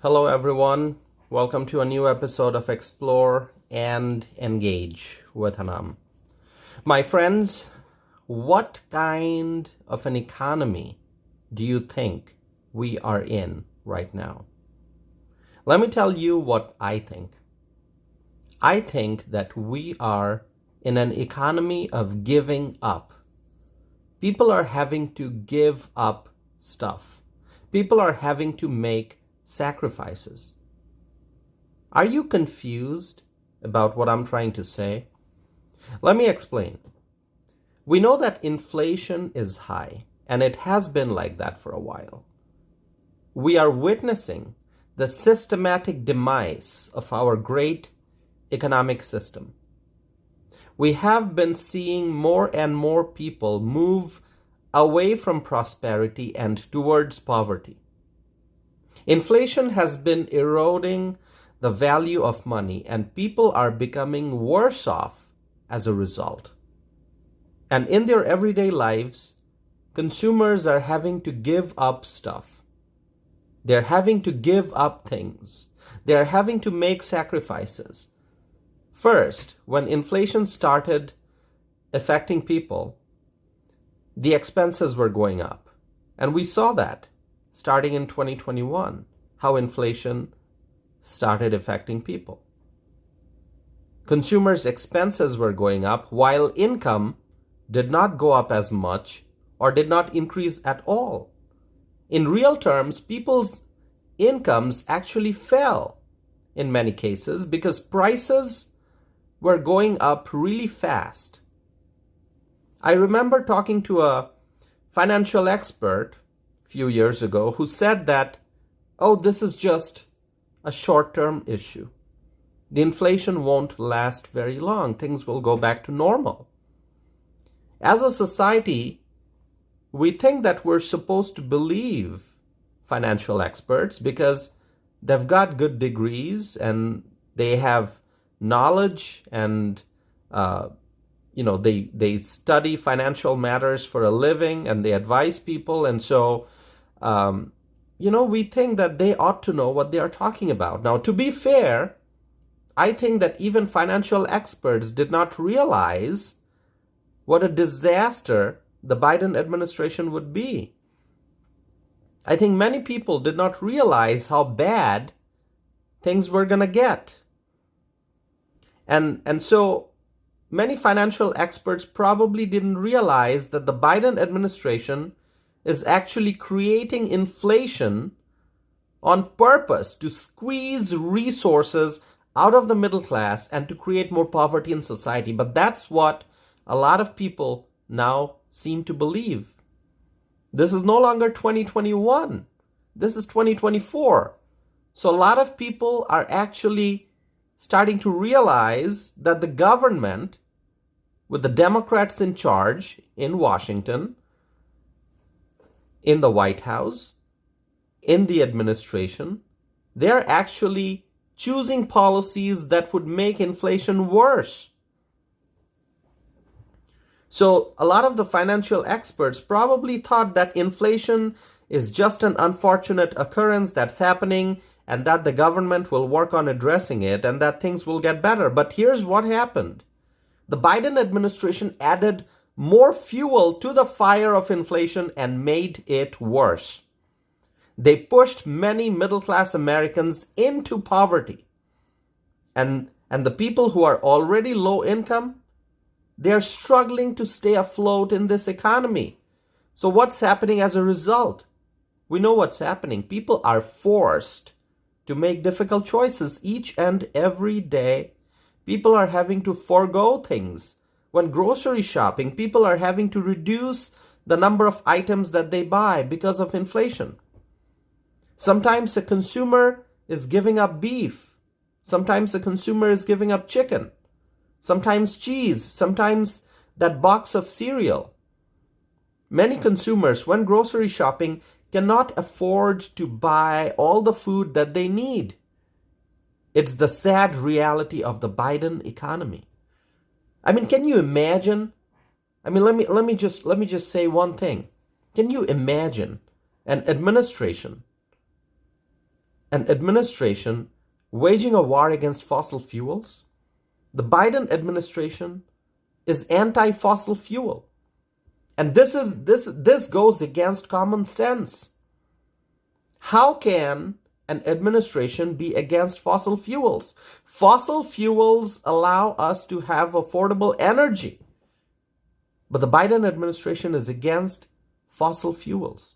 Hello, everyone. Welcome to a new episode of Explore and Engage with Anam. My friends, what kind of an economy do you think we are in right now? Let me tell you what I think. I think that we are in an economy of giving up. People are having to give up stuff. People are having to make sacrifices. Are you confused about what I'm trying to say? Let me explain. We know that inflation is high, and it has been like that for a while. We are witnessing the systematic demise of our great economic system. We have been seeing more and more people move away from prosperity and towards poverty. Inflation has been eroding the value of money, and people are becoming worse off as a result. And in their everyday lives, consumers are having to give up stuff. They're having to give up things. They're having to make sacrifices. First, when inflation started affecting people, the expenses were going up. And we saw that starting in 2021, how inflation started affecting people. Consumers' expenses were going up while income did not go up as much or did not increase at all. In real terms, people's incomes actually fell in many cases because prices were going up really fast. I remember talking to a financial expert few years ago who said that, this is just a short-term issue. The inflation won't last very long. Things will go back to normal. As a society, we think that we're supposed to believe financial experts because they've got good degrees and they have knowledge and they study financial matters for a living and they advise people, and so we think that they ought to know what they are talking about. Now, to be fair, I think that even financial experts did not realize what a disaster the Biden administration would be. I think many people did not realize how bad things were going to get. And so many financial experts probably didn't realize that the Biden administration is actually creating inflation on purpose to squeeze resources out of the middle class and to create more poverty in society. But that's what a lot of people now seem to believe. This is no longer 2021. This is 2024. So a lot of people are actually starting to realize that the government, with the Democrats in charge in Washington, in the White House, in the administration, they're actually choosing policies that would make inflation worse. So a lot of the financial experts probably thought that inflation is just an unfortunate occurrence that's happening and that the government will work on addressing it and that things will get better. But here's what happened. The Biden administration added more fuel to the fire of inflation and made it worse. They pushed many middle-class Americans into poverty. And the people who are already low income, they're struggling to stay afloat in this economy. So what's happening as a result? We know what's happening. People are forced to make difficult choices each and every day. People are having to forego things. When grocery shopping, people are having to reduce the number of items that they buy because of inflation. Sometimes a consumer is giving up beef. Sometimes a consumer is giving up chicken. Sometimes cheese. Sometimes that box of cereal. Many consumers, when grocery shopping, cannot afford to buy all the food that they need. It's the sad reality of the Biden economy. I mean, can you imagine? I mean, let me just say one thing. Can you imagine an administration an administration waging a war against fossil fuels? The Biden administration is anti-fossil fuel. And this goes against common sense. How can an administration be against fossil fuels? Fossil fuels allow us to have affordable energy. But the Biden administration is against fossil fuels.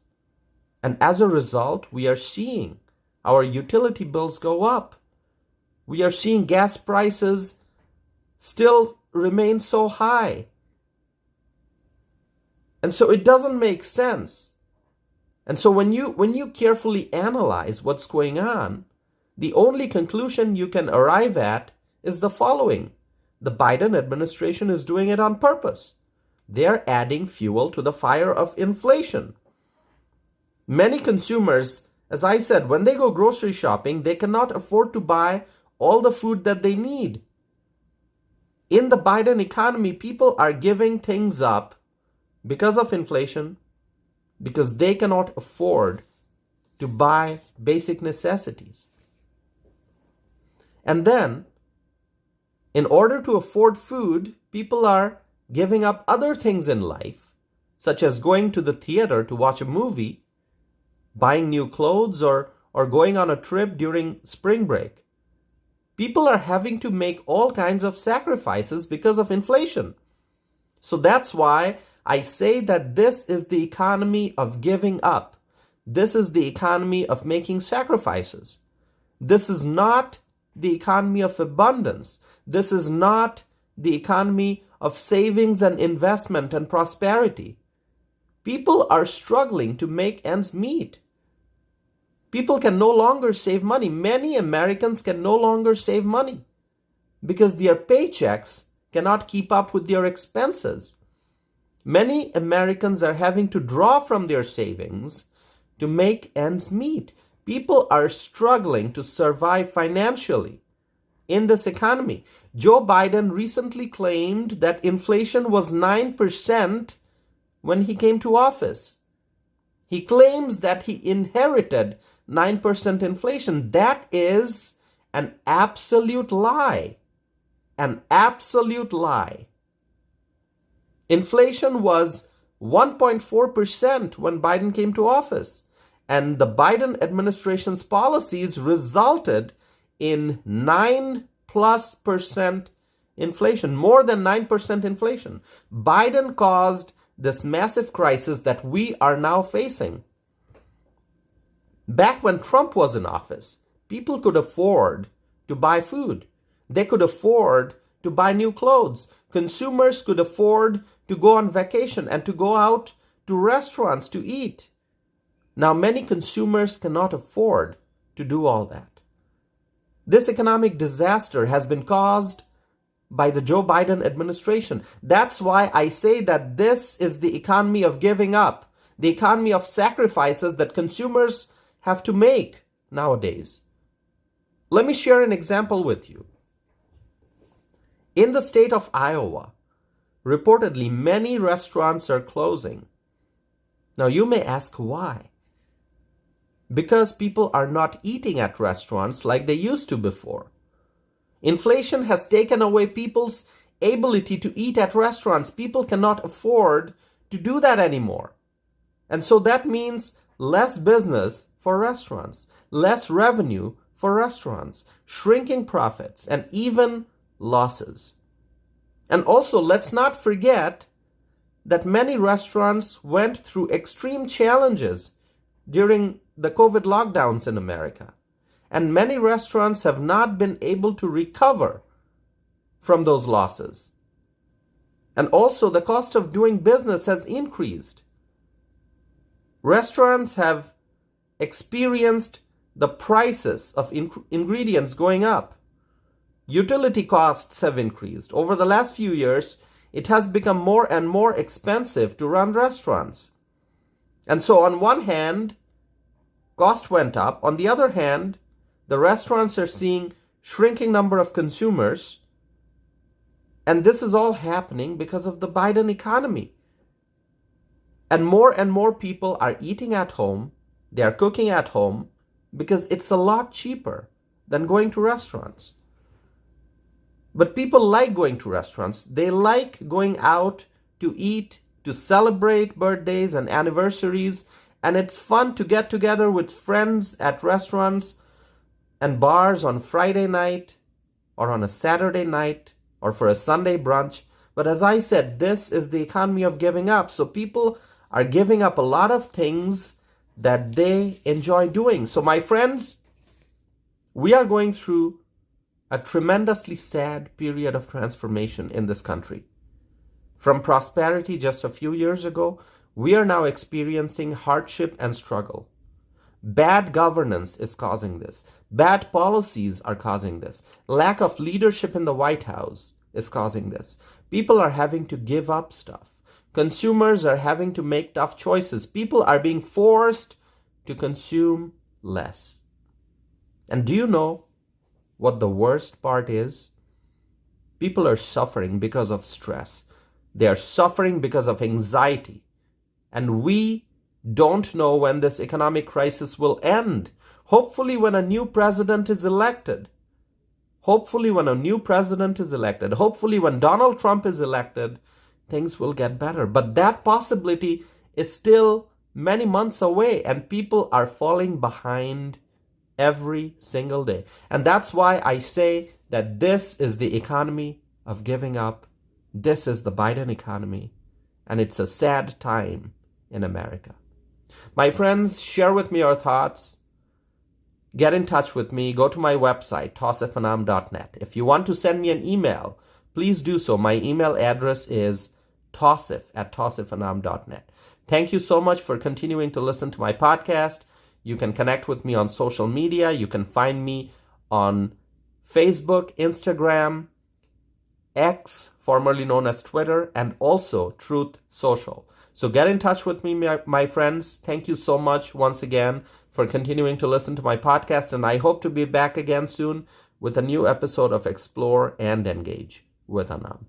And as a result, we are seeing our utility bills go up. We are seeing gas prices still remain so high. And so it doesn't make sense. And so when you carefully analyze what's going on, the only conclusion you can arrive at is the following. The Biden administration is doing it on purpose. They're adding fuel to the fire of inflation. Many consumers, as I said, when they go grocery shopping, they cannot afford to buy all the food that they need. In the Biden economy, people are giving things up because of inflation, because they cannot afford to buy basic necessities. And then, in order to afford food, people are giving up other things in life, such as going to the theater to watch a movie, buying new clothes, or going on a trip during spring break. People are having to make all kinds of sacrifices because of inflation. So that's why I say that this is the economy of giving up. This is the economy of making sacrifices. This is not the economy of abundance. This is not the economy of savings and investment and prosperity. People are struggling to make ends meet. People can no longer save money. Many Americans can no longer save money because their paychecks cannot keep up with their expenses. Many Americans are having to draw from their savings to make ends meet. People are struggling to survive financially in this economy. Joe Biden recently claimed that inflation was 9% when he came to office. He claims that he inherited 9% inflation. That is an absolute lie. An absolute lie. Inflation was 1.4% when Biden came to office, and the Biden administration's policies resulted in 9+% inflation, more than 9% inflation. Biden caused this massive crisis that we are now facing. Back when Trump was in office, people could afford to buy food. They could afford to buy new clothes. Consumers could afford to go on vacation and to go out to restaurants to eat. Now, many consumers cannot afford to do all that. This economic disaster has been caused by the Joe Biden administration. That's why I say that this is the economy of giving up, the economy of sacrifices that consumers have to make nowadays. Let me share an example with you. In the state of Iowa, reportedly many restaurants are closing. Now you may ask why. Because people are not eating at restaurants like they used to before. Inflation has taken away people's ability to eat at restaurants. People cannot afford to do that anymore. And so that means less business for restaurants, less revenue for restaurants, shrinking profits, and even losses. And also, let's not forget that many restaurants went through extreme challenges during the COVID lockdowns in America. And many restaurants have not been able to recover from those losses. And also, the cost of doing business has increased. Restaurants have experienced the prices of ingredients going up. Utility costs have increased. Over the last few years, it has become more and more expensive to run restaurants. And so on one hand, cost went up. On the other hand, the restaurants are seeing shrinking number of consumers. And this is all happening because of the Biden economy. And more people are eating at home. They are cooking at home. because it's a lot cheaper than going to restaurants. But people like going to restaurants. They like going out to eat, to celebrate birthdays and anniversaries, and it's fun to get together with friends at restaurants and bars on Friday night or on a Saturday night or for a Sunday brunch. But as I said, this is the economy of giving up. So people are giving up a lot of things that they enjoy doing. So my friends, we are going through a tremendously sad period of transformation in this country. From prosperity just a few years ago, we are now experiencing hardship and struggle. Bad governance is causing this. Bad policies are causing this. Lack of leadership in the White House is causing this. People are having to give up stuff. Consumers are having to make tough choices. People are being forced to consume less. And do you know what the worst part is? People are suffering because of stress. They are suffering because of anxiety. And we don't know when this economic crisis will end. Hopefully when a new president is elected. Hopefully when Donald Trump is elected, things will get better. But that possibility is still many months away, and people are falling behind every single day. And that's why I say that this is the economy of giving up. This is the Biden economy, and it's a sad time in America. My friends, share with me your thoughts. Get in touch with me. Go to my website, tossifanam.net. If you want to send me an email, please do so. My email address is tossif@tossifanam.net. Thank you so much for continuing to listen to my podcast. You can connect with me on social media. You can find me on Facebook, Instagram, X, formerly known as Twitter, and also Truth Social. So get in touch with me, my friends. Thank you so much once again for continuing to listen to my podcast, and I hope to be back again soon with a new episode of Explore and Engage with Anam.